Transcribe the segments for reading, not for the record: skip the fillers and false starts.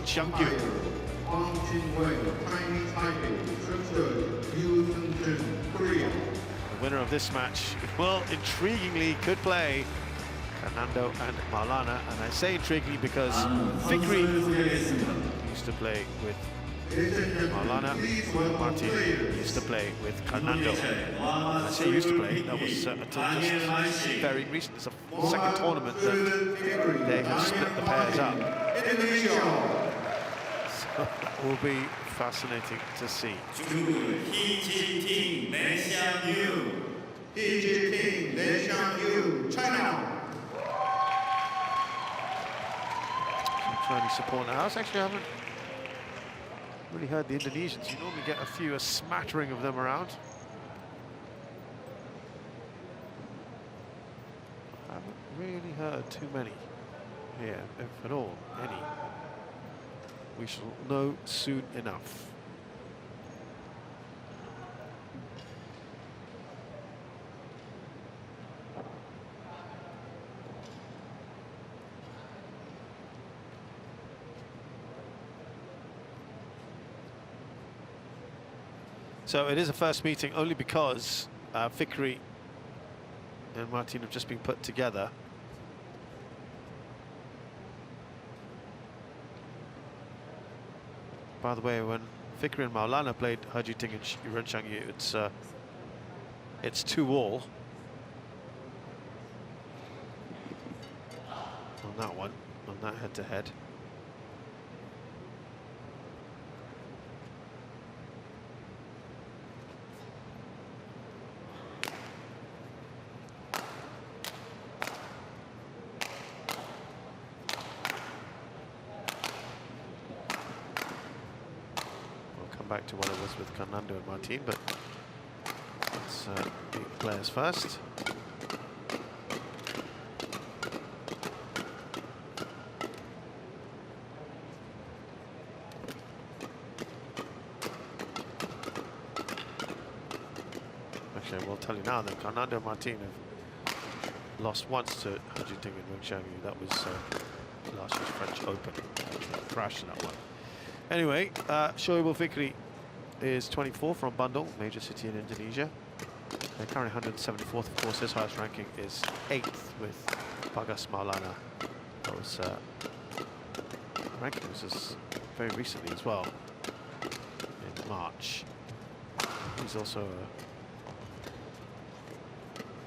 Xiangyu. The winner of this match, well, intriguingly could play Fernando and Maulana, and I say intriguingly because Fikri used to play with Maulana, Marthin used to play with Fernando. I say used to play, that was until just very recent. It's the second tournament that they have split the pairs up. So that will be fascinating to see. Chinese support in the house. Actually, I haven't really heard the Indonesians. You normally get a smattering of them around. I haven't really heard too many here, if at all, any. We shall know soon enough. So it is a first meeting only because Fikri and Marthin have just been put together. By the way, when Fikri and Maulana played He Jiting and Ren Xiangyu, it's 2-all on that one, on that head-to-head. Back to what it was with Fernando and Marthin, but let's meet players first. Actually, I will tell you now that Fernando and Marthin have lost once to He Jiting and Ren Xiangyu. That was last year's French Open. Crashed in that one. Anyway, Shoaib Fikri is 24 from Bandung, major city in Indonesia. They're currently 174th, of course. His highest ranking is 8th with Bagas Maulana. That was ranking was very recently as well, in March. He's also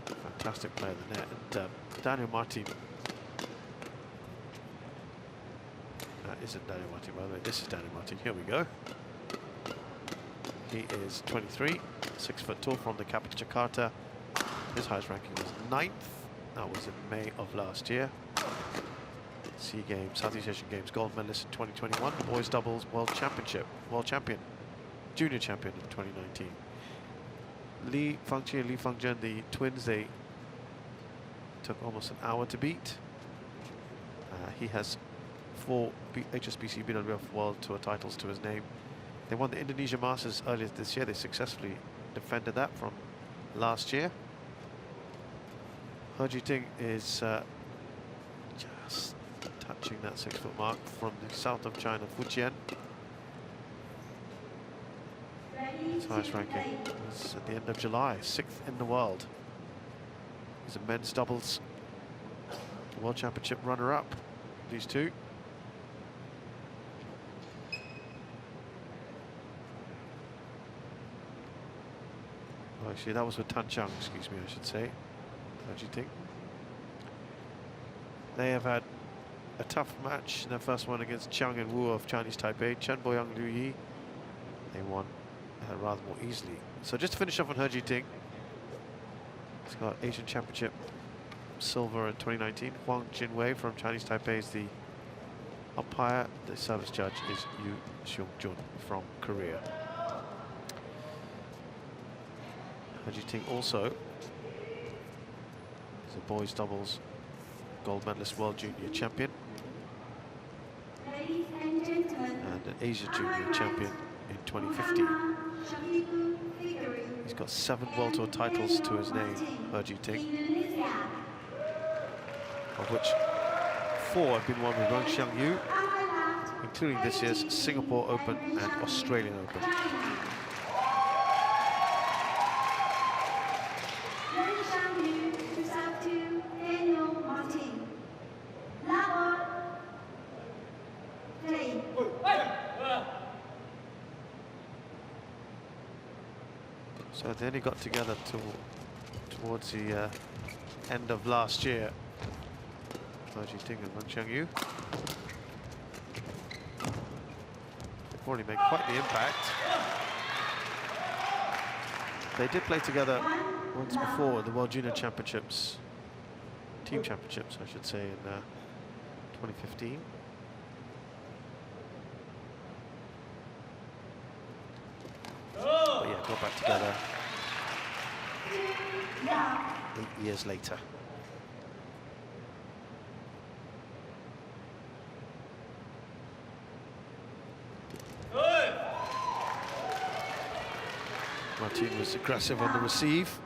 a fantastic player in the net. And Daniel Marthin. Isn't Daniel Marthin, by the way. This is Daniel Marthin. Here we go. He is 23, 6 foot tall, from the capital Jakarta. His highest ranking was 9th. That was in May of last year. SEA Games, Southeast Asian Games gold medalist in 2021. Boys doubles world champion, junior champion in 2019. Li Fangqi and Li Fangzhen, the twins, they took almost an hour to beat. He has 4 HSBC BWF World Tour titles to his name. They won the Indonesia Masters earlier this year. They successfully defended that from last year. He Jiting is just touching that 6-foot mark, from the south of China, Fujian. His highest ranking was at the end of July, 6th in the world. He's a men's doubles World Championship runner-up, these two. Oh, actually, that was with Tan Chang, excuse me, I should say. How do you think? They have had a tough match in their first one against Chiang and Wu of Chinese Taipei. Chen Boyang Liu Yi, they won rather more easily. So just to finish off on He Jiting, he's got Asian Championship silver in 2019. Huang Jinwei from Chinese Taipei is the umpire. The service judge is Yu Seung-jun from Korea. He Jiting also is a boys doubles gold medalist, world junior champion, and an Asia junior champion in 2015. He's got 7 World Tour titles to his name, He Jiting, of which 4 have been won with Ren Xiangyu, including this year's Singapore Open and Australian Open. So they only got together towards the end of last year. Ting and Wen Xiangyu. They've already made quite the impact. They did play together once before at the World Junior Championships, Team Championships, I should say, in 2015. But yeah, got back together 8 years later. Marthin was aggressive on the receive.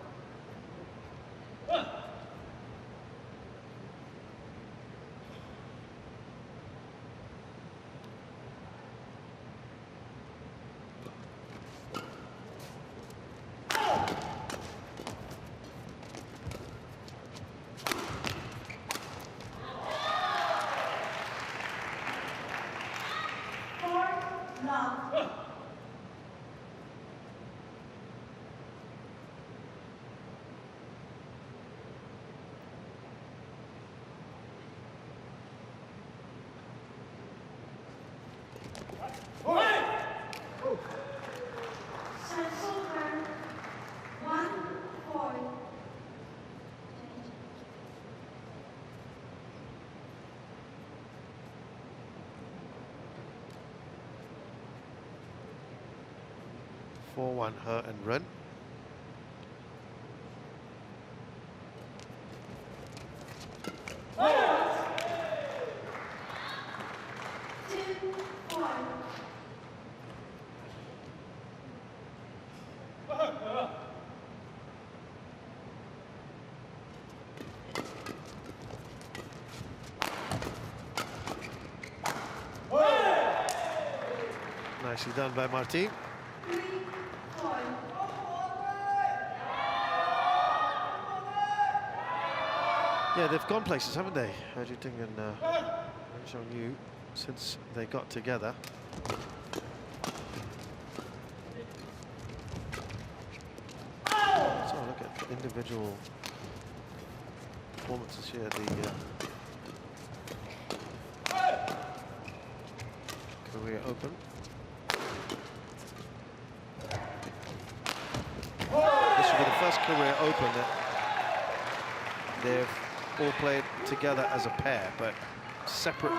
Her and Ren. Nicely done by Marthin. Yeah, they've gone places, haven't they? Ting and Wen Xiangyu, since they got together. So look at the individual performances here. The Korea Open. This will be the first Korea Open that they've all played together as a pair, but separately.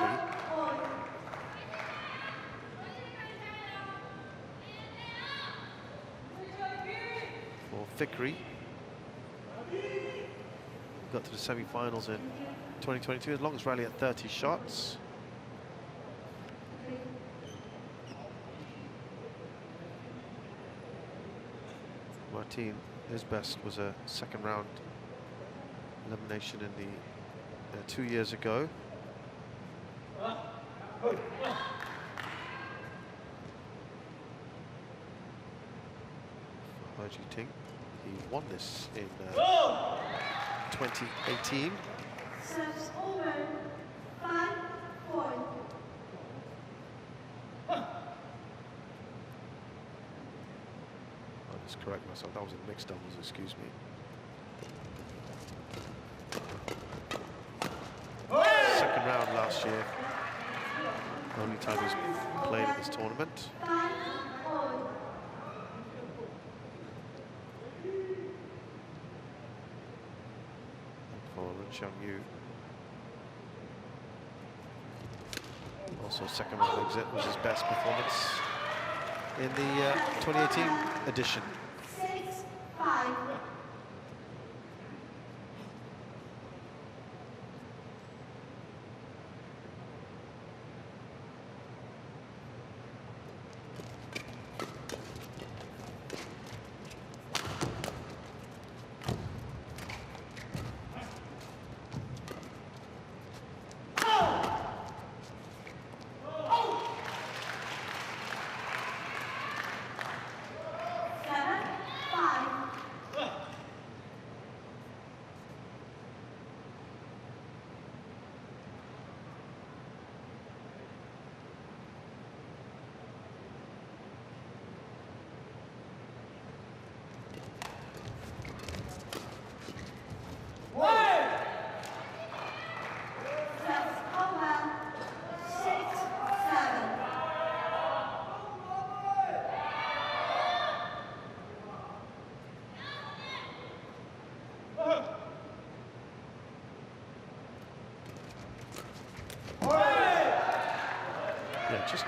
For Fikri, got to the semi-finals in 2022, as long as rally at 30 shots. Marthin, his best was a second round elimination in the 2 years ago. Ting, he won this in 2018. Serves over 5-4. I'll just correct myself, that was in mixed doubles, excuse me. Second round last year, only time he's played in this tournament. For Wen Xiangyu, also second round exit was his best performance in the 2018 edition. 6-5.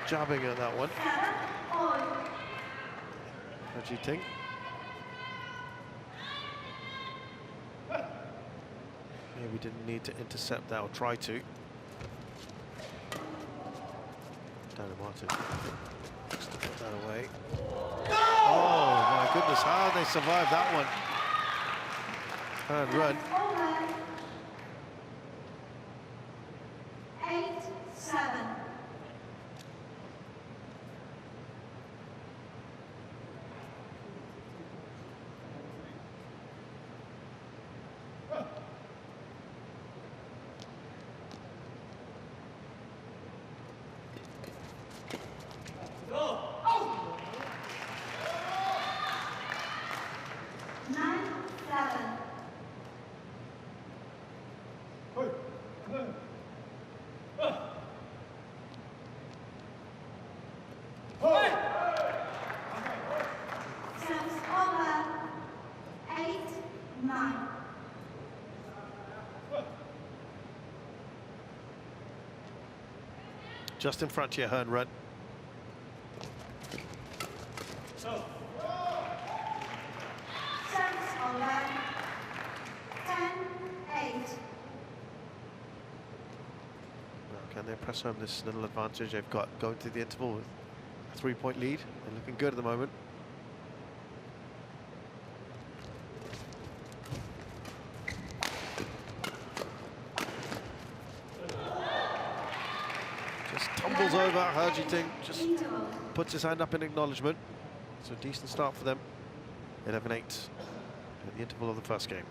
jabbing at that one. 7-all. What do you think? Maybe didn't need to intercept that or try to. Danny Marthin just to put that away. Oh my goodness, how they survived that one. And run. Over. 8-7. Just in front here, Hearn run. Service over. 10-8. Now, can they press home this little advantage they've got going to the interval with a 3-point lead? They're looking good at the moment. Tumbles over, Harjiting just puts his hand up in acknowledgement. So a decent start for them. 11-8 at the interval of the first game.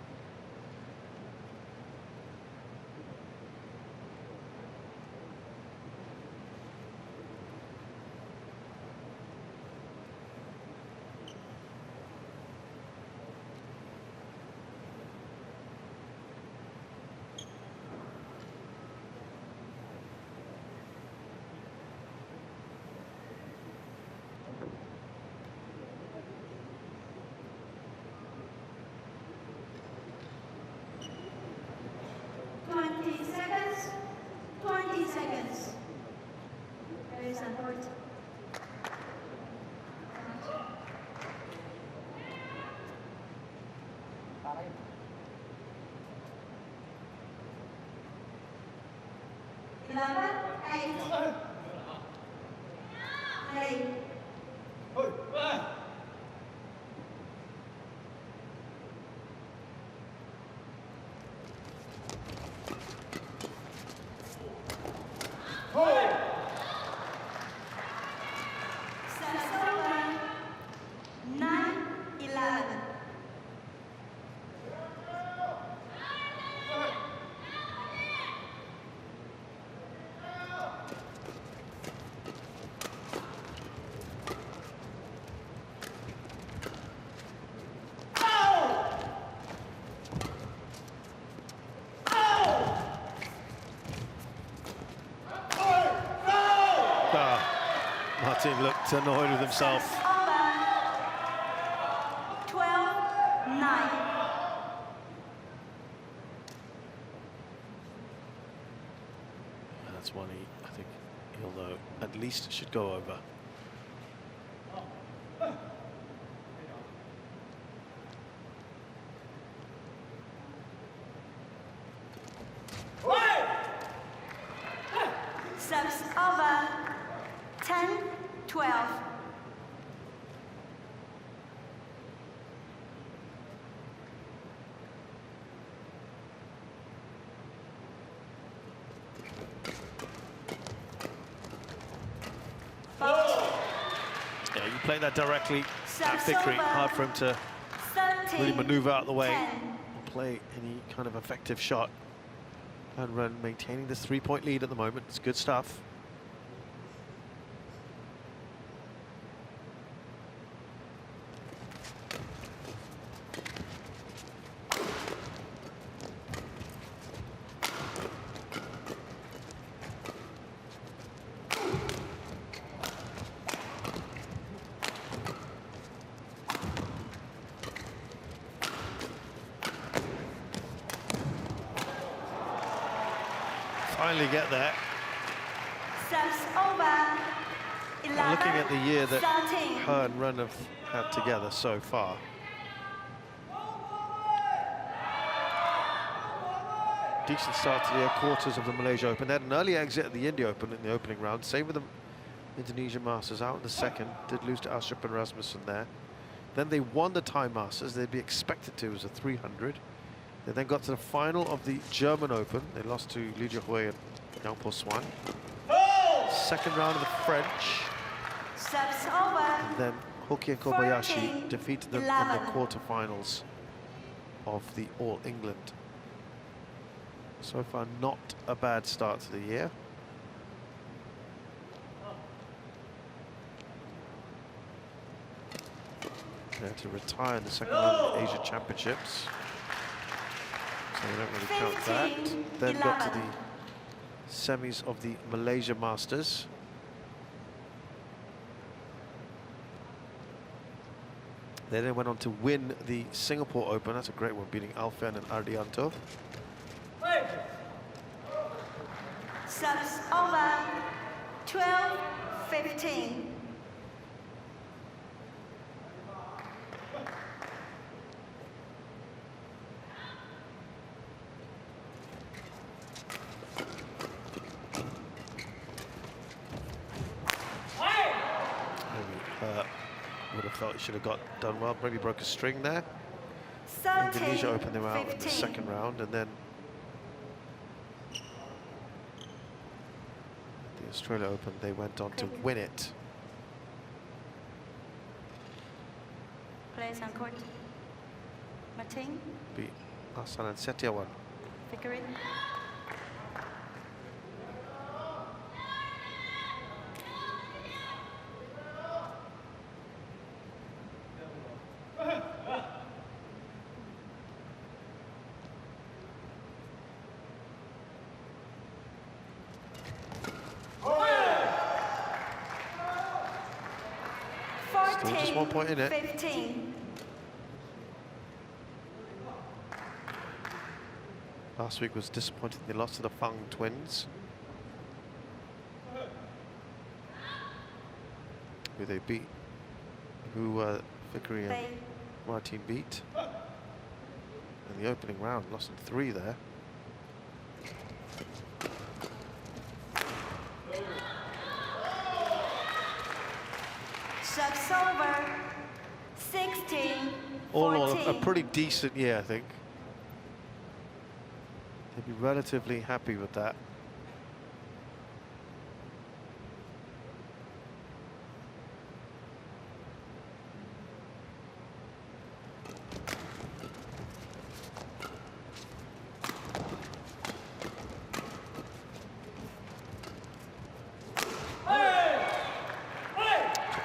Marthin looked annoyed with himself. 12-9. That's one I think he'll know at least should go over. Serves over. 10-12. Yeah, you play that directly at Fikri, hard for him to really maneuver out of the way and play any kind of effective shot. And run maintaining this 3-point lead at the moment. It's good stuff. Finally get there. Serves over. looking at the year that 13. her and Ren have had together so far. Decent start to the year, quarters of the Malaysia Open. They had an early exit at the India Open in the opening round. Same with the Indonesia Masters, out in the second. Did lose to Astrup and Rasmussen there. Then they won the Thai Masters. They'd be expected to as a 300. They then got to the final of the German Open. They lost to Li Jiahui and Yang Po Swan. Second round of the French. Serves over. And then Hoki and Kobayashi 14, defeated them 11. in the quarterfinals of the All England. So far, not a bad start to the year. There to retire in the second round of the Asia Championships. So we don't really count that. 15, Then got to 11. the semis of the Malaysia Masters. They then went on to win the Singapore Open. That's a great one, beating Alfian and Ardianto. Serves over. 12-15. Would have felt he should have got done well. Maybe broke a string there. 13, Indonesia Open them out in the 15. second round, and then the Australia Open, they went on to win it. Players on court. Marthin, Beat Hassan and Setiawan. Fikri. Still just 1 point in it. 15. Last week was disappointing. They lost to the Fang twins, who they beat, who Fikri and Play. Marthin beat in the opening round. Lost in 3 there. Serves over. 16. All in all, a 14. pretty decent year, I think. They'd be relatively happy with that.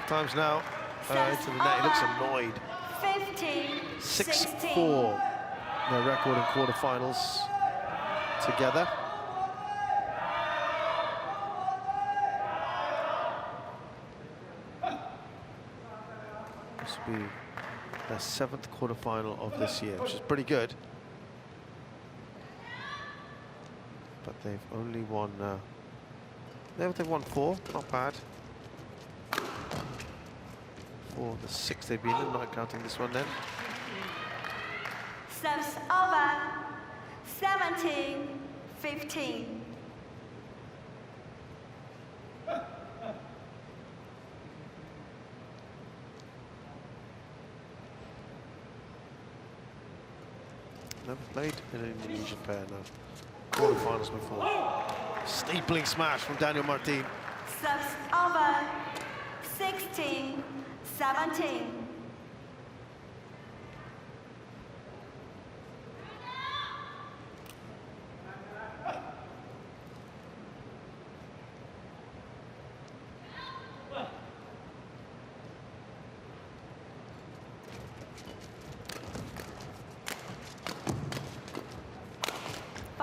Times now into the net. He looks annoyed. 15. 6-4. Their record in quarterfinals together. This will be their 7th quarterfinal of this year, which is pretty good. But they've only won. They've won 4. Not bad. 4 the 6 they've been in, not counting this one then. Serves over. 17. 15. Never played in an Indonesian pair now. Quarterfinals before. Steepling smash from Daniel Marthin. Serves over. 16. 17.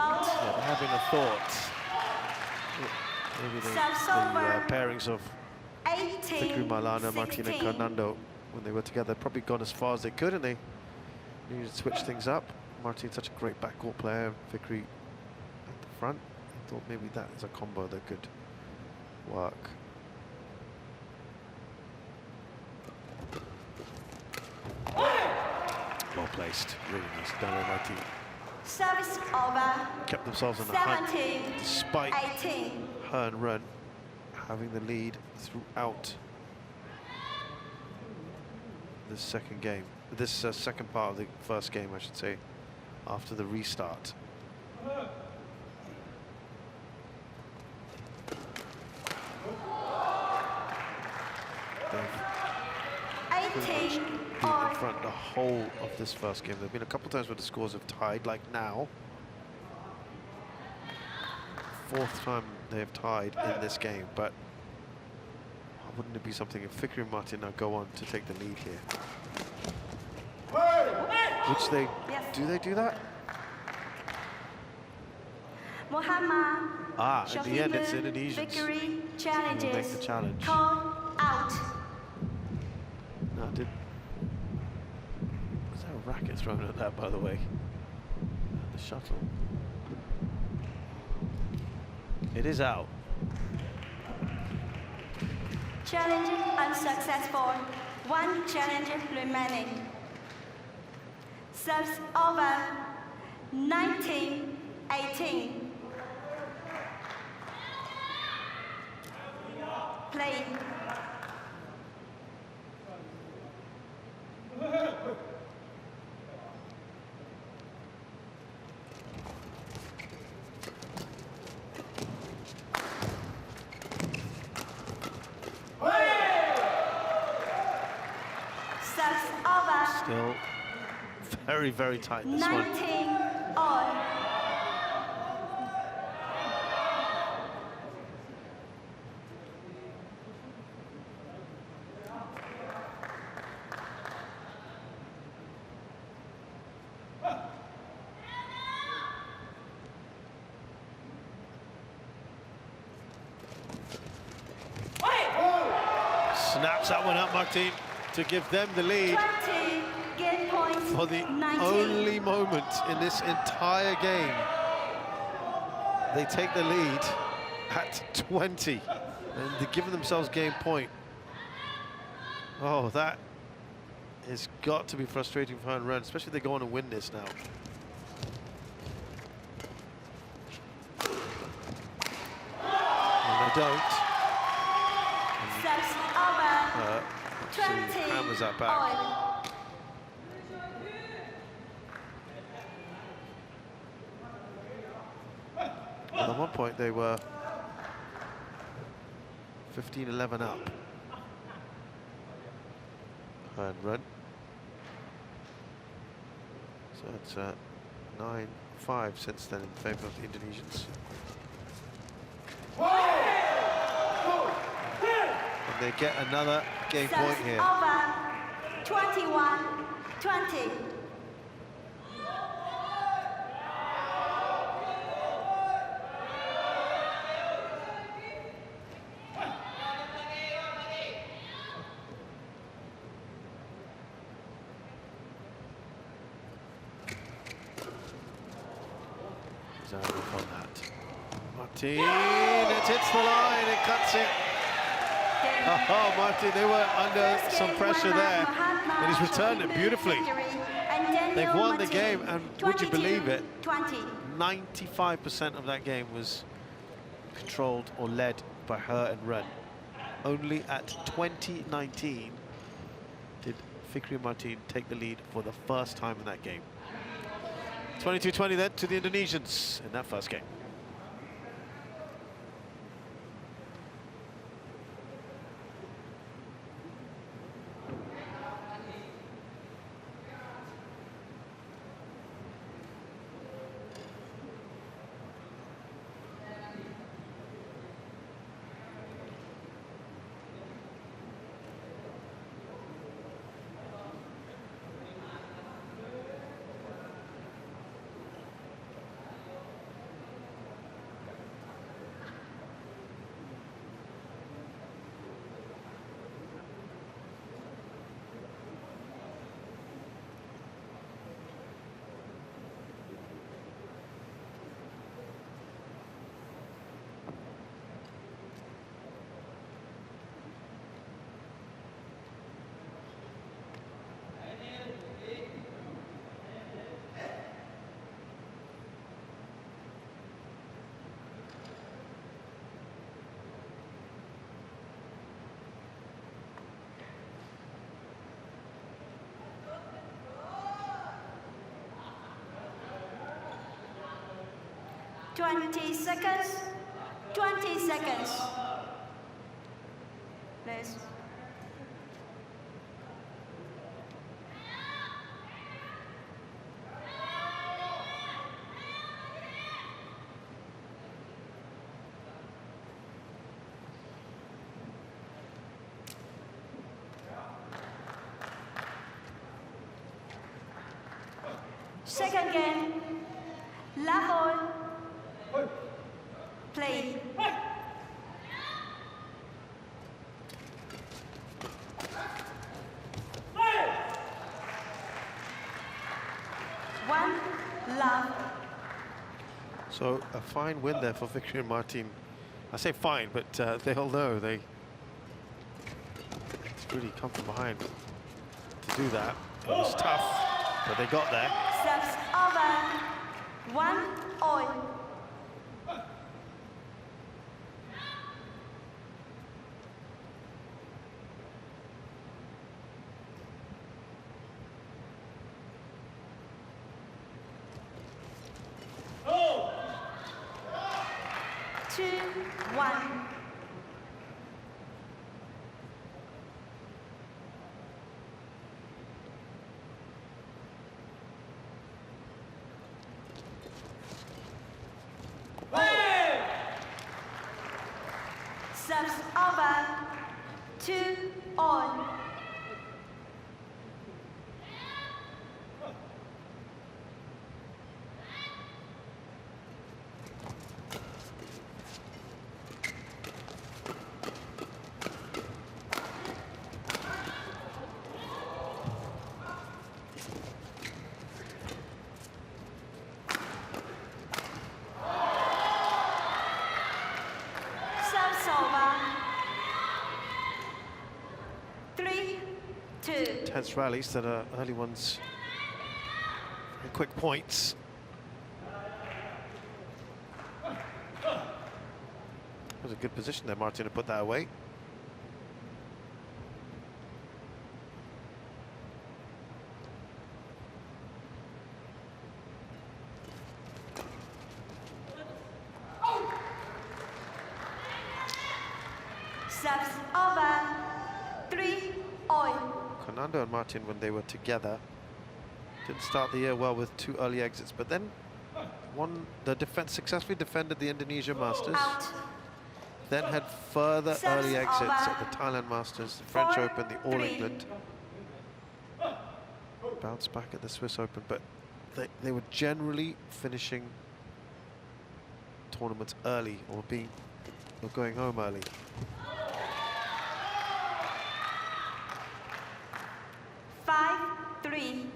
Fault. Yeah, they're having a thought. Maybe the pairings of 18. Fikri Maulana, Marthin and 16. Fernando, when they were together, probably gone as far as they could, and they needed to switch things up. Marthin's such a great backcourt player, Fikri at the front. I thought maybe that is a combo that could work. placed. Really nice done by Marthin. Service over. Kept themselves in the hunt 17, despite 18. her and Run having the lead throughout this second game. This second part of the first game, I should say, after the restart. They've been in front the whole of this first game. There have been a couple times where the scores have tied, like now. Fourth time they have tied in this game, but wouldn't it be something if Fikri and Marthin now go on to take the lead here? Which they, do they do that? Mohammed. In the end it's Indonesians who will make the challenge. Call out. No, was there a racket thrown at that, by the way? The shuttle. It is out. Challenge unsuccessful. One challenge remaining. Serves over. 19, 18. Play. Still very, very tight, this 19 one. all. Snaps that one up, Marthin, to give them the lead. 20 game points. For the 19. only moment in this entire game, they take the lead at 20, and they're giving themselves game point. Oh, that has got to be frustrating for her and Ren, especially if they go on and win this now. And they don't. Serves over. 20 hammers that back. all. Well, at one point they were 15-11 up. And Run. So it's 9-5 since then in favour of the Indonesians. And they get another game point here. Over. 21, 20. On that. Marthin, it hits the line, it cuts it. Oh, Marthin, they were under some pressure there, and he's returned it beautifully. They've won the game, and would you believe it, 95% of that game was controlled or led by her and Ren. Only at 2019 did Fikri and Marthin take the lead for the first time in that game. 22-20 then to the Indonesians in that first game. 20 seconds. 20 seconds. Please. Second game, level, play. One love. So a fine win there for Fikri and Marthin. I say fine, but they all know it's really come from behind to do that. It was tough, but they got there. Serves over. 1-all. Oh. 2-1. Serves over. 2-all. Serves over. 3-2. Tense rallies that are early ones and quick points. It was a good position there, Marthin, to put that away. Serves over. 3-all. Fernando and Marthin, when they were together, didn't start the year well with 2 early exits, but then successfully defended the Indonesia Masters, Out. then had further Serves early exits over. at the Thailand Masters, the French 4-3. Open, the All England. Bounced back at the Swiss Open, but they were generally finishing tournaments early or going home early.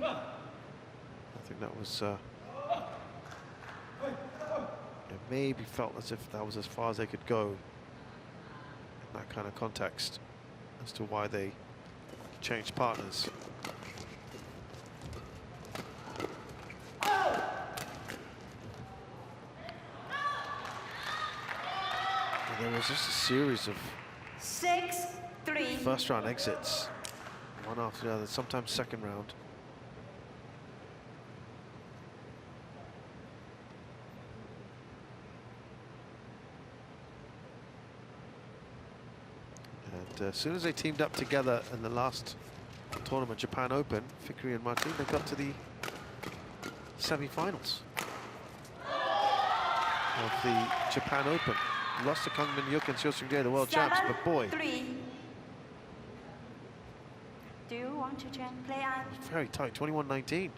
I think that was it maybe felt as if that was as far as they could go in that kind of context as to why they changed partners. And there was just a series of 6-3. first round exits, one after the other, sometimes second round. And as soon as they teamed up together in the last tournament, Japan Open, Fikri and Marthin, they got to the semi-finals of the Japan Open. Lost to Kang Min Yuk and Seo Seung-jae, the world champs, but boy, 7-3. Do you want to change play on? very tight, 21-19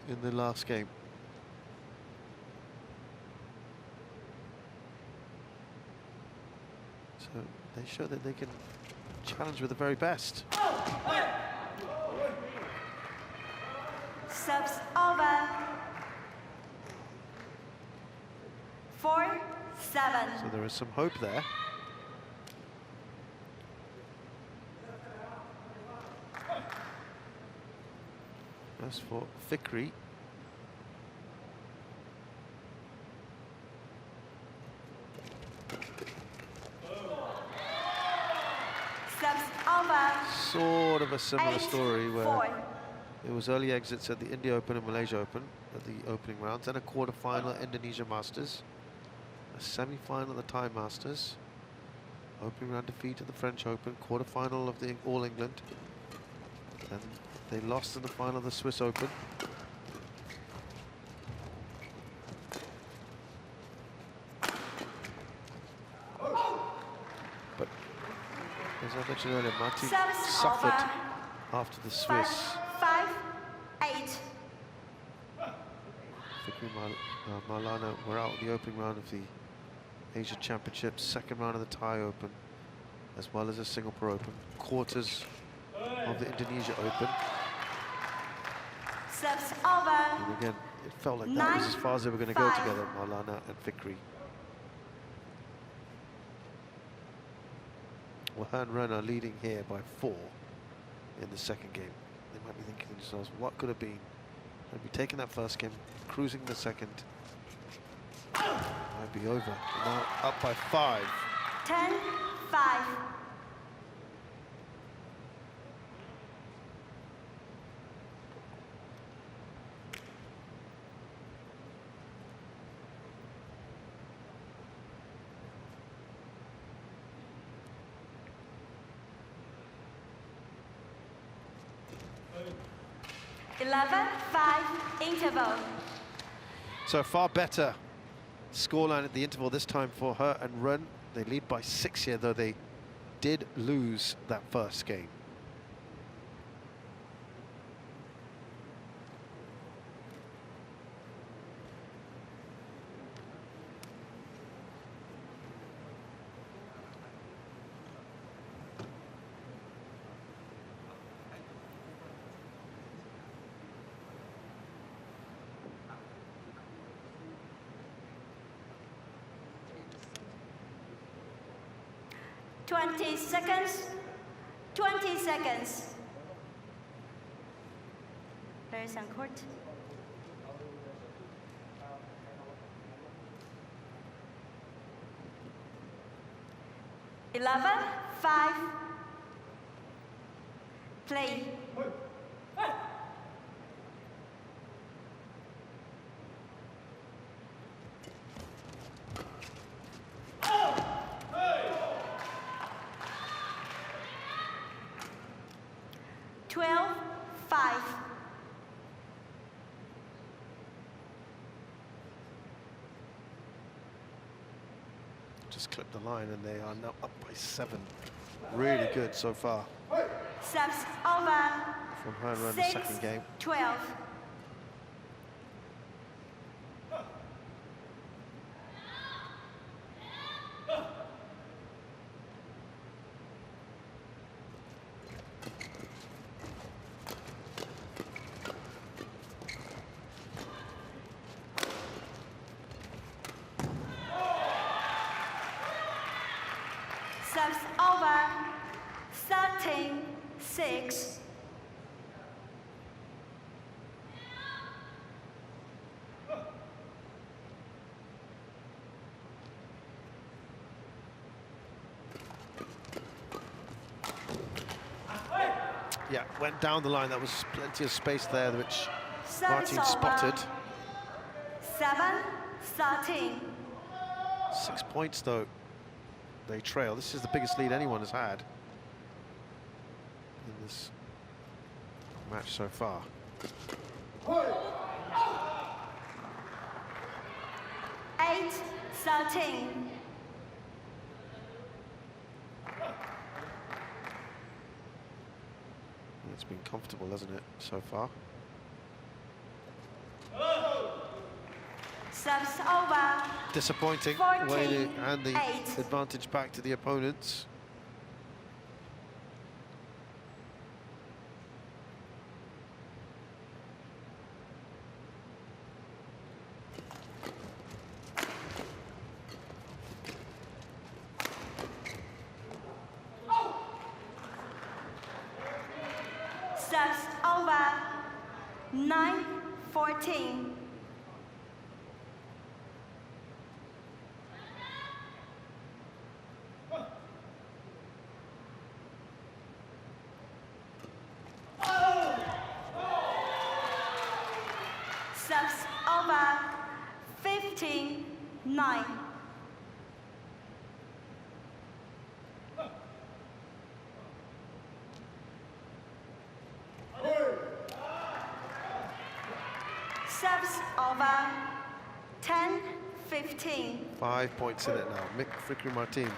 in the last game. So they show that they can challenge with the very best. Subs over. 4-7. So there is some hope there. As for Fikri, Subs over. sort of a similar story where 8-4. There was early exits at the India Open and Malaysia Open at the opening rounds, then a quarter-final at Indonesia Masters, a semi-final at the Thai Masters, opening round defeat at the French Open, quarter-final of the All England, and they lost in the final of the Swiss Open. But as I mentioned earlier, Marthin suffered after the Swiss. 5-8. Fikri Marlana were out in the opening round of the Asia Championships, second round of the Thai Open, as well as the Singapore Open, quarters of the Indonesia Open. Serves over. And again, it felt like that was as far as they were going to go together, Marlana and Fikri. Well, her and Ren are leading here by 4 in the second game. They might be thinking to themselves, what could have been? They'd be taking that first game, cruising the second. Might be over. Now up by 5. 10-5. Interval. So far better scoreline at the interval this time for her and Ren. They lead by 6 here, though they did lose that first game. Seconds. 20 seconds. Players on court. Eleven, 5. Play. Just clipped the line and they are now up by 7. Really good so far. Serves over. From her and Ren the second game. 12. Serves over. 13-6. Yeah, went down the line. That was plenty of space there, which Service Marthin over. spotted. 7-13. 6 points, though. They trail. This is the biggest lead anyone has had in this match so far. 8-13. It's been comfortable, hasn't it, so far? Serves over. Disappointing way to hand the 14-8. advantage back to the opponents. Serves over. 9-14. 9. Serves over 10-15. 5 points in it now. Fikri Marthin.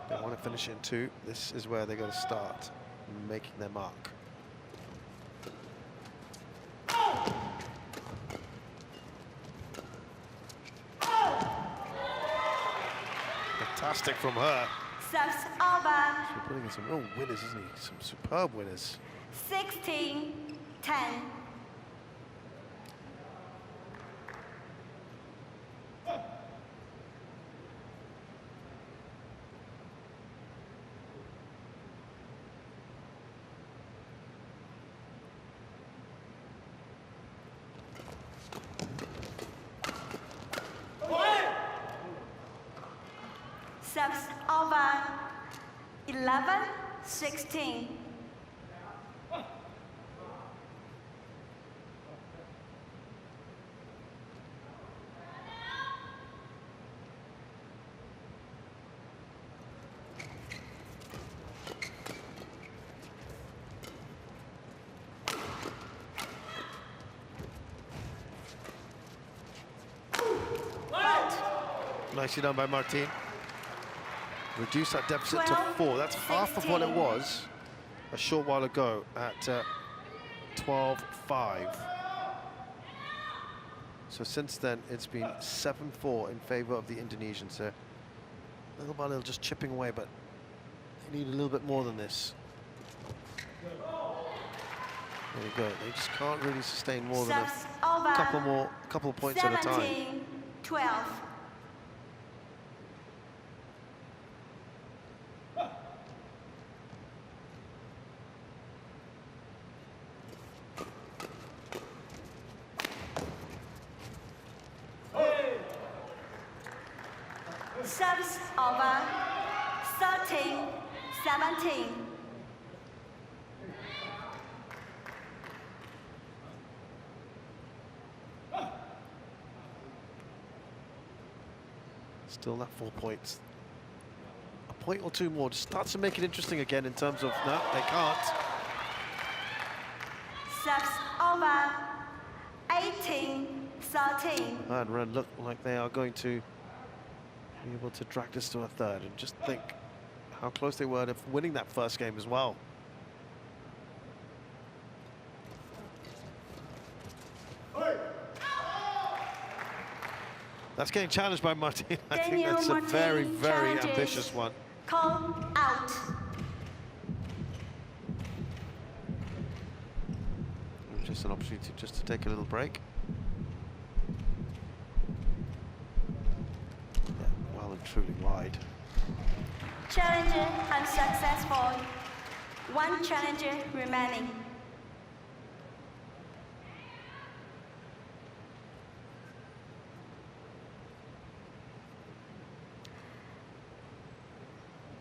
They want to finish in 2. This is where they're going to start making their mark. Fantastic from her. Serves over She's putting in some real winners, isn't he? Some superb winners. 16-10. Serves over 11-16. Nicely done by Marthin. Reduce that deficit to 4. That's half of what it was a short while ago at 12-5. So since then, it's been 7-4 in favor of the Indonesians. So little by little, just chipping away, but they need a little bit more than this. There you go. They just can't really sustain more than a couple of points at a time. 17-12. Serves over 13-17. Still that 4 points. A point or two more just starts to make it interesting again in terms of, no, they can't. Serves over 18-13. And Ren look like they are going to be able to drag this to a third, and just think how close they were to winning that first game as well. That's getting challenged by Marthin. I think that's a very, very ambitious one. Call out. Just an opportunity just to take a little break. Yeah, well and truly wide. Challenger unsuccessful. 1 challenger remaining.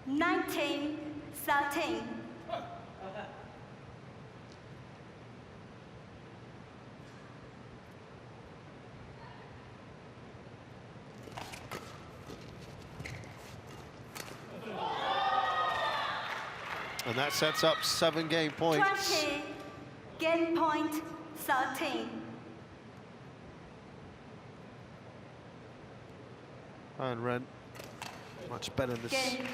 Nineteen, 13. And that sets up 7 game points. 20, game point 13. And Ren much better in this Game.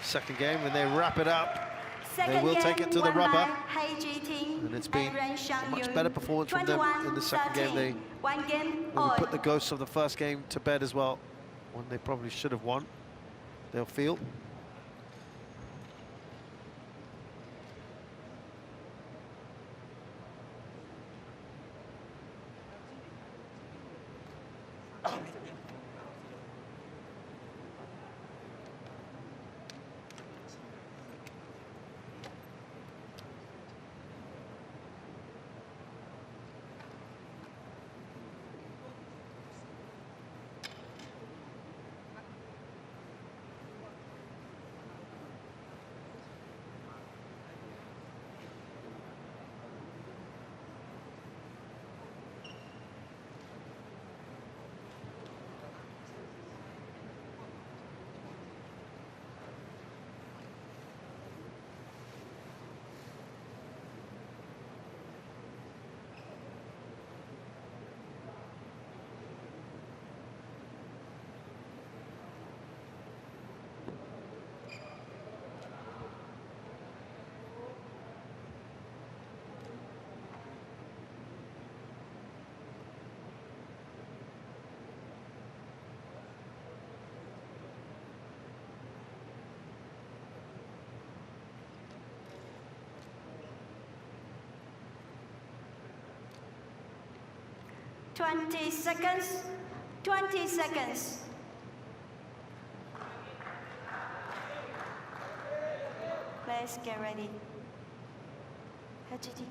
second game, and they wrap it up. Second They will game take it to the won rubber. by Heiji And it's been Ren a much better performance from them in the second game. They 1 game really all. put the ghosts of the first game to bed as well, when they probably should have won, they'll feel. 20 seconds. 20 seconds. Let's get ready. HGT.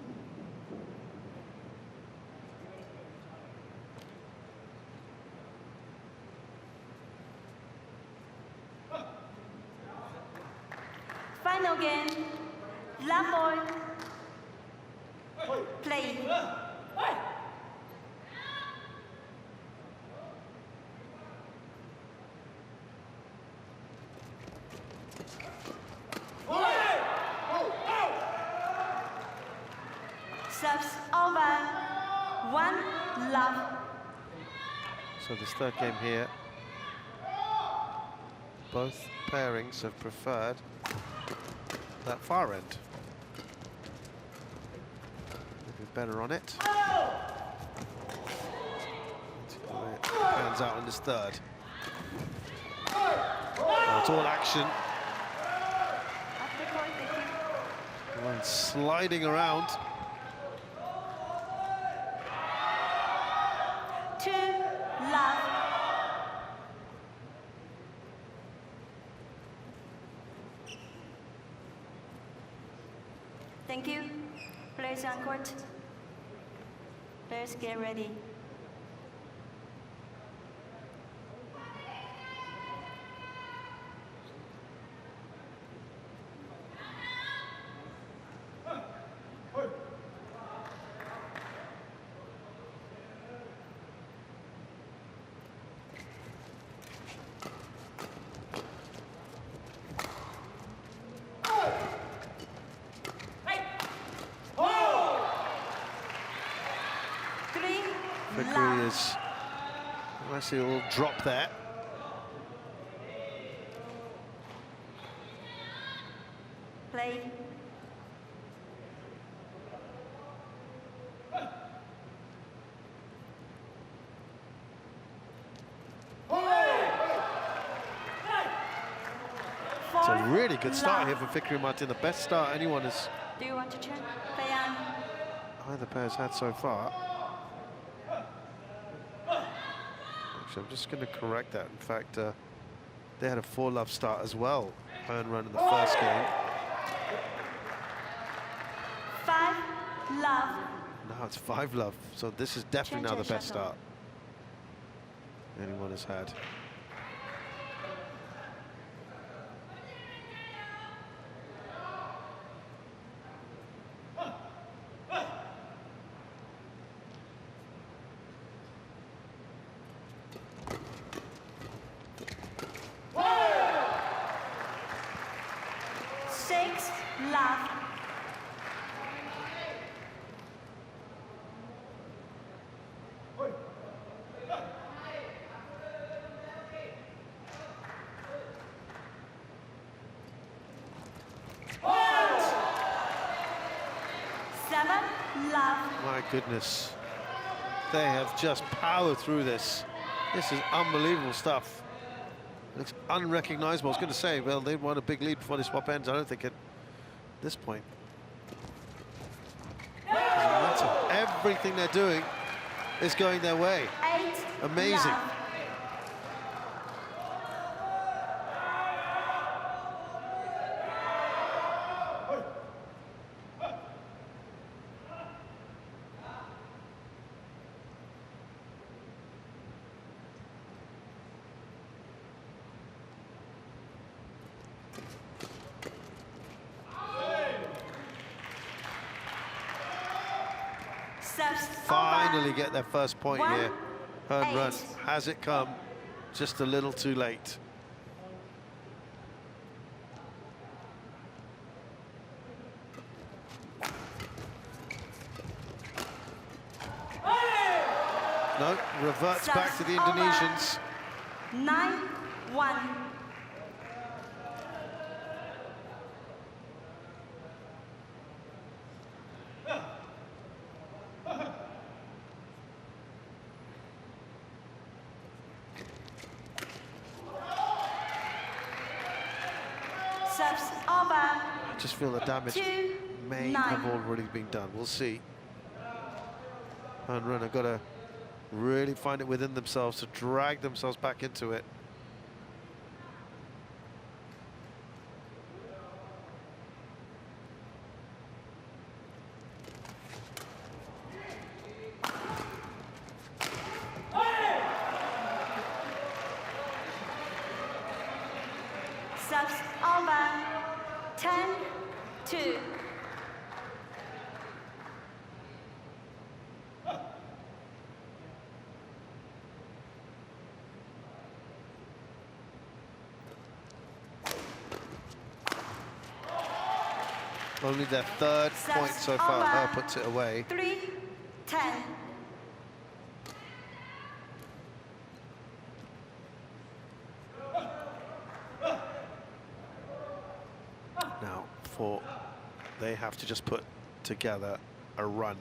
Final game. Love ball. Play. Subs over. 1 love. So this third game here, both pairings have preferred that far end. Maybe better on it. Hands out on this third. Oh, it's all action. One sliding around. 2 love. Thank you. Players on court. Players get ready. Fikri is, I see a little drop there. Play. It's a really good start here for Fikri and Marthin. The best start anyone has, Do you want to check? Play on. either pair's had so far. Actually, I'm just going to correct that. In fact, they had a 4-love start as well. Earn run in the first game. 5 love. Now it's 5-love. So this is definitely now the best Shuttle. start anyone has had. Love. Love. My goodness. They have just powered through this. This is unbelievable stuff. Looks unrecognizable. I was going to say, well, they won a big lead before the swap ends. I don't think at this point. Doesn't matter. Everything they're doing is going their way. 8 Amazing. love. Finally get their first point here. Home run. 8. Has it come? Just a little too late. No, reverts back to the Indonesians. 9-1. Subs over. I just feel the damage may 2-9. have already been done. We'll see. And Runner got a really find it within themselves to drag themselves back into it. Subs over. 10-2. Only their third point so far. over. Her puts it away. 3-10. Now, they have to just put together a run.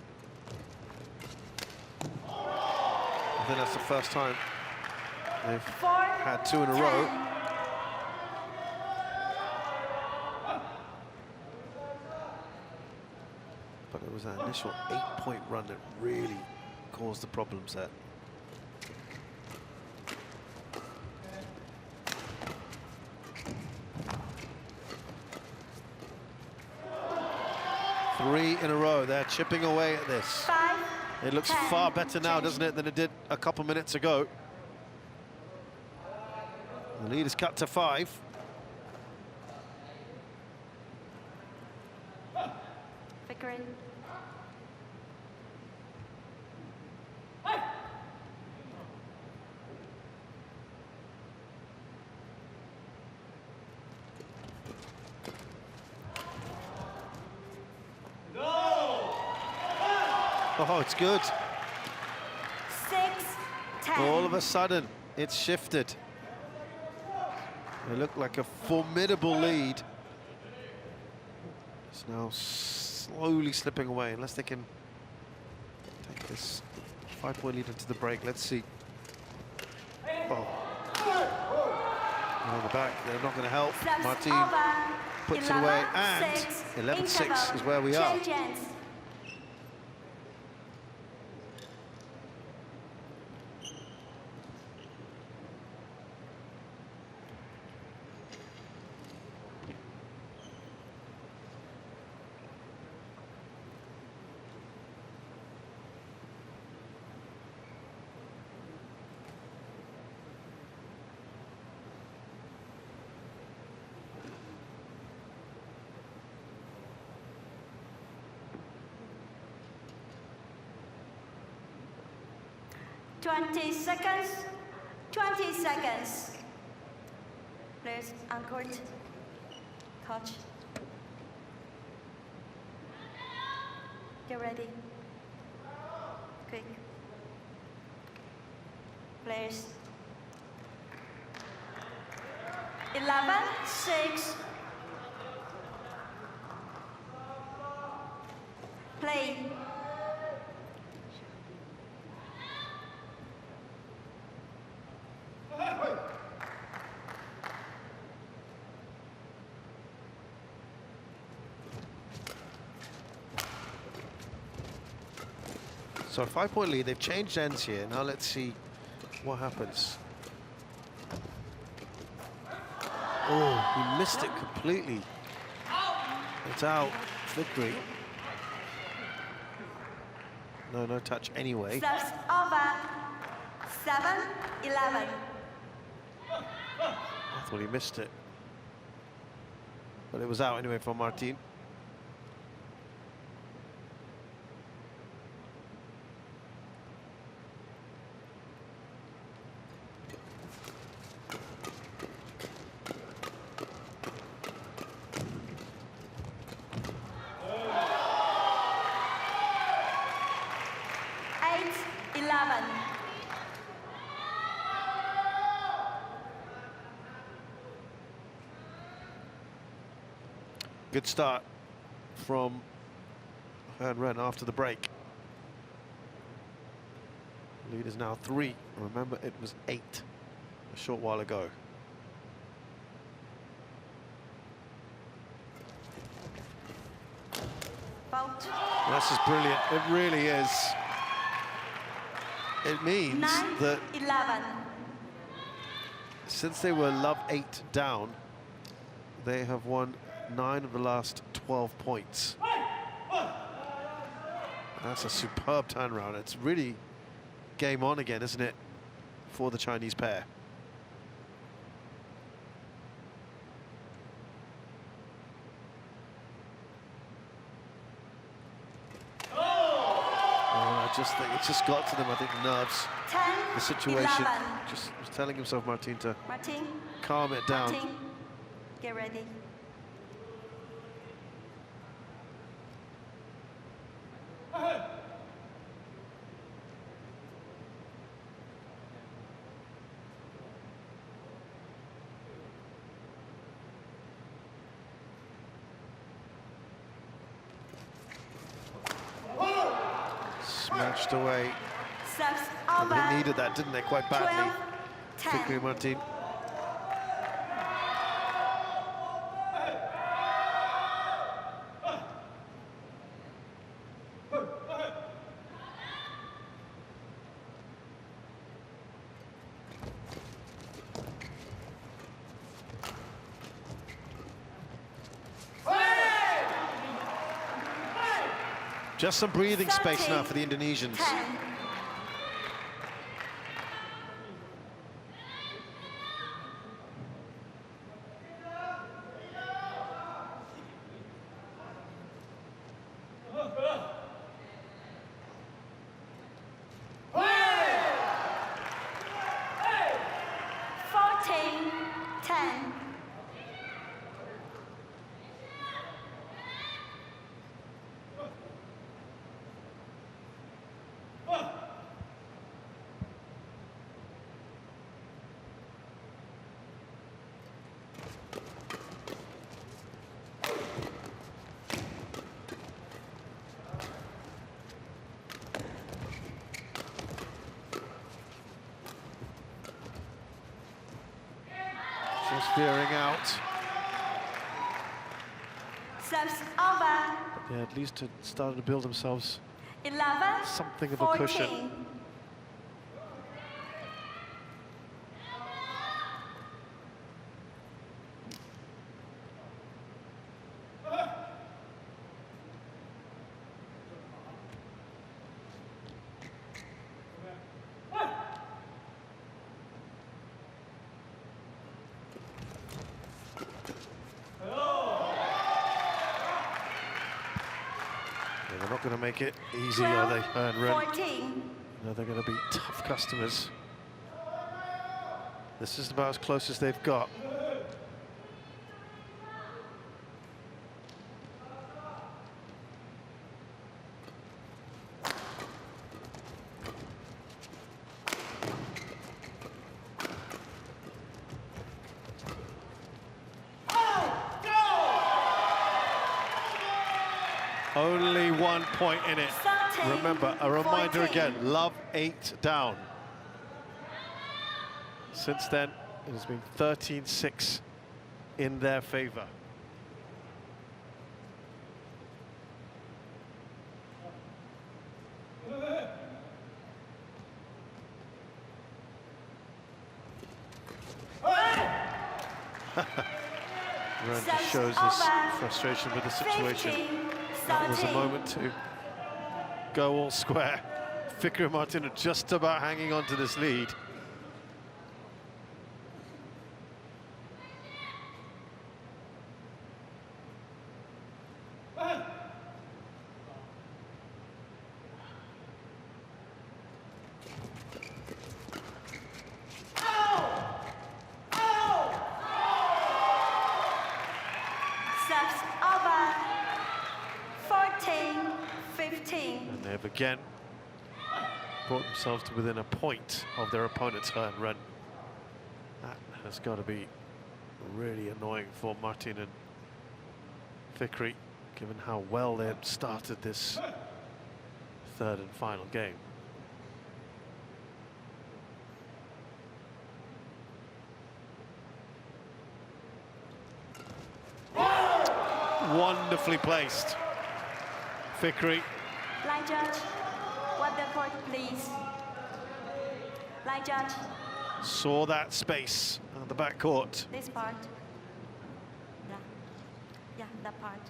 I think that's the first time they've had 2 in a row. But it was that initial 8-point run that really caused the problems there. Three in a row. They're chipping away at this. 5, It looks 10, far better now, change. doesn't it, than it did a couple minutes ago. The lead is cut to 5. Fikri. Oh, it's good. 6-10. All of a sudden, it's shifted. It looked like a formidable lead. It's now slowly slipping away, unless they can take this 5-point lead into the break. Let's see. Oh. On the back, they're not going to help. Subs Marthin over. puts it away, and 11-6 11-6 is where we are. Changes. Twenty seconds. 20 seconds. Players on court. Coach. Get ready. Quick. Players. 11-6. Play. So a 5-point lead, they've changed ends here. Now let's see what happens. Oh, he missed it completely. It's out, Fikri. No touch anyway. Subs over. 7-11. I thought he missed it. But it was out anyway for Marthin. Good start from Ren after the break. Lead is now 3. Remember, it was 8 a short while ago. Bout. This is brilliant. It really is. it means 9, that 11. since they were love 8 down, they have won 9 of the last 12 points. That's a superb turnaround. It's really game on again, isn't it, for the Chinese pair? I just think it's just got to them. I think the nerves, 10, the situation. 11. Just was telling himself, Marthin, to Marthin, calm it down. Marthin, get ready. Smashed away. Serves And over. they needed that, didn't they, quite badly? 12, 10. Fikri Marthin. Just some breathing space now for the Indonesians. 10. Just veering out. Serves over. Yeah, at least it started to build themselves 11, something of 14. a cushion. They're not going to make it easy, 12, are they? And 14. no, they're going to be tough customers. This is about as close as they've got. Only 1 point in it. 13, Remember, a reminder 14. again, love 8 down. Since then, it has been 13-6 in their favor. Ren shows his frustration with the situation. 15, That was a 13. moment to go all square. Fikri and Marthin are just about hanging on to this lead. Serves over. 14, 15. And they've again brought themselves to within a point of their opponent's turn run. That has got to be really annoying for Marthin and Fikri, given how well they had started this third and final game. Wonderfully placed. Fikri. Line judge, what the court, please. My judge, Saw that space on the back court. this part. Yeah, that part.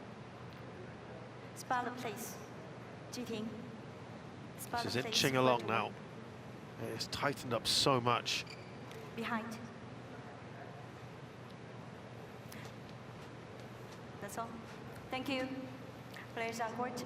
Spot the place. Cheating. This is inching along now. It's tightened up so much. Behind. That's all. Thank you. Players on court.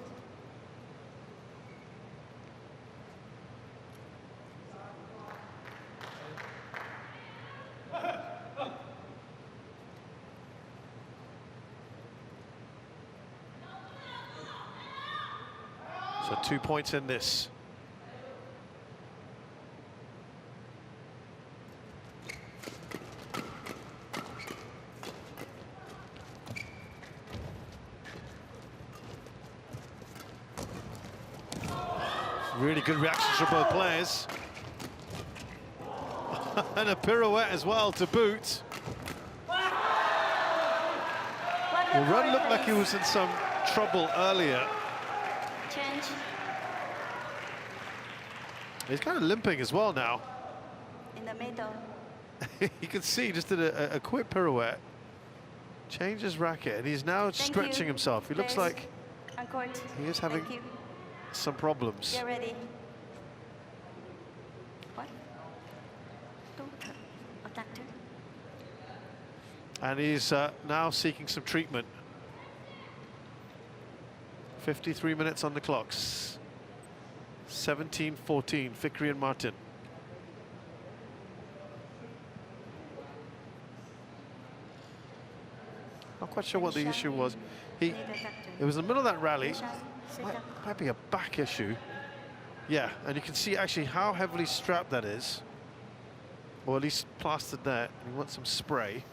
So 2 points in this. Really good reactions from both players. And a pirouette as well to boot. The run looked like he was in some trouble earlier. Change. He's kind of limping as well now. In the middle. You can see he just did a quick pirouette, changed his racket, and he's now stretching himself. He looks like on court. he is having some problems. Get ready. What? Doctor. And he's now seeking some treatment. 53 minutes on the clocks. 17-14, Fikri and Marthin. Not quite sure what the issue was. It was in the middle of that rally. Might be a back issue. Yeah, and you can see actually how heavily strapped that is. Or at least plastered there. You want some spray.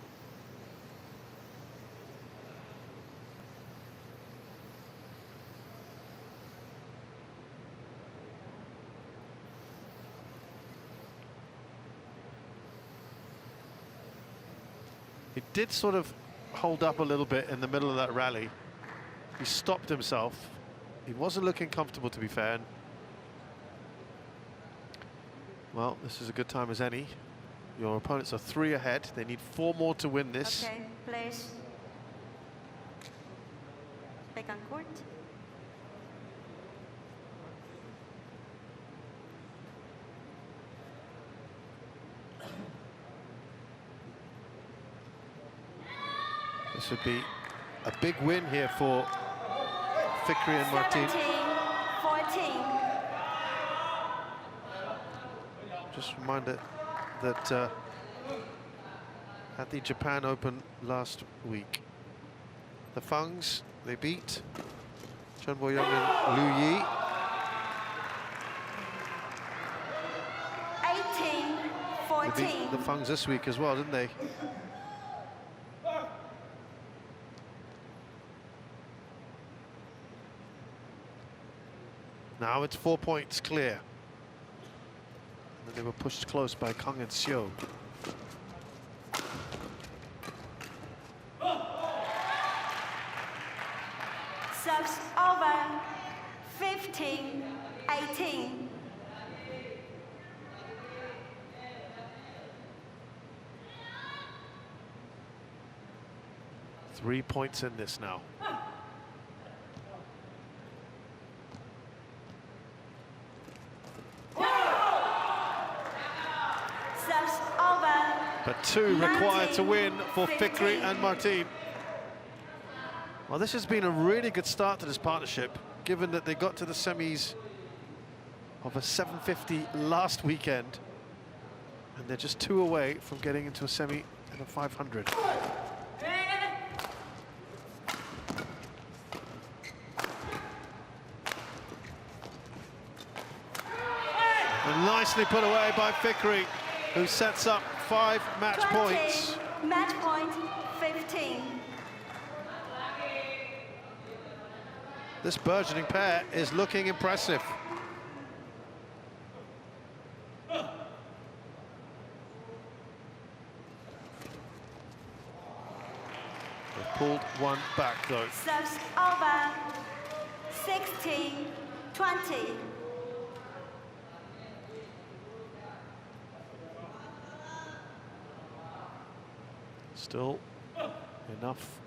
He did sort of hold up a little bit in the middle of that rally. He stopped himself. He wasn't looking comfortable, to be fair. Well, this is a good time as any. Your opponents are 3 ahead. They need 4 more to win this. Okay, players. Back on court. This would be a big win here for Fikri and Marthin. 17-14. Just reminder that at the Japan Open last week, the Fungs, they beat Chun Bo-young and Liu Yi. 18-14. They beat the Fungs this week as well, didn't they? Now it's 4 points clear. And they were pushed close by Kang and Seo. Subs over. 15-18. Three points in this now. But 2 required to win for Fikri and Marthin. Well, this has been a really good start to this partnership, given that they got to the semis of a 750 last weekend, and they're just 2 away from getting into a semi and a 500. And nicely put away by Fikri, who sets up 5 match 20, points. Match point 15. This burgeoning pair is looking impressive. They've pulled one back though. Subs over. 16-20. Still enough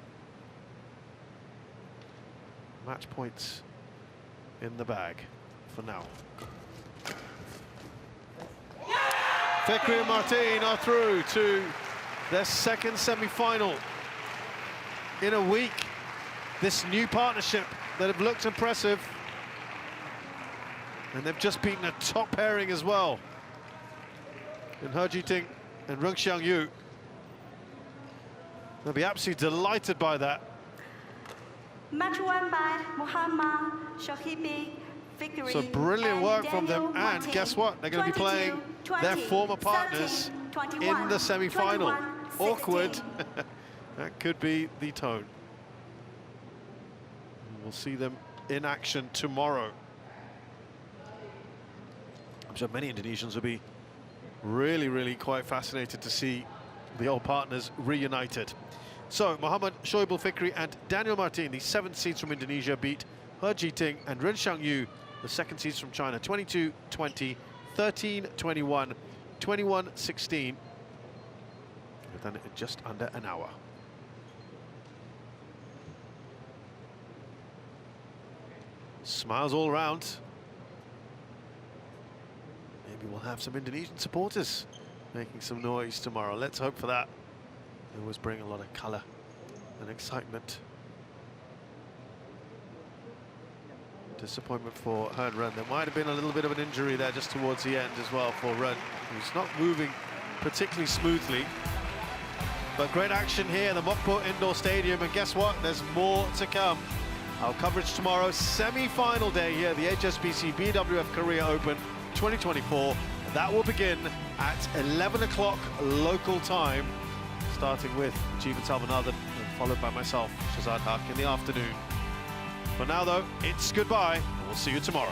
match points in the bag for now. Fikri and Marthin are through to their second semi-final in a week. This new partnership that have looked impressive, and they've just beaten a top pairing as well in He Jiting and Rung Xiangyu. They'll be absolutely delighted by that. Match won by Muhammad Shahibi, Fikri, So brilliant work from them, and Marthin. guess what? They're going to be playing 20, their former partners 13, in the semi-final. 21, Awkward. 16. That could be the tone. We'll see them in action tomorrow. I'm sure many Indonesians will be really quite fascinated to see the old partners reunited. So Muhammad Shoaibul Fikri and Daniel Marthin, the 7th seeds from Indonesia, beat He Jiting and Rung Xiangyu, the 2nd seeds from China, 22-20, 13-21, 21-16, within just under an hour. Smiles all around. Maybe we'll have some Indonesian supporters making some noise tomorrow. Let's hope for that. They always bring a lot of colour and excitement. Disappointment for He and Run. There might have been a little bit of an injury there just towards the end as well for Run, who's not moving particularly smoothly. But great action here in the Mokpo Indoor Stadium, and guess what? There's more to come. Our coverage tomorrow, semi-final day here, the HSBC BWF Korea Open 2024. That will begin at 11 o'clock local time, starting with Jeevan Salvanathan and followed by myself, Shazad Haq, in the afternoon. For now, though, it's goodbye, and we'll see you tomorrow.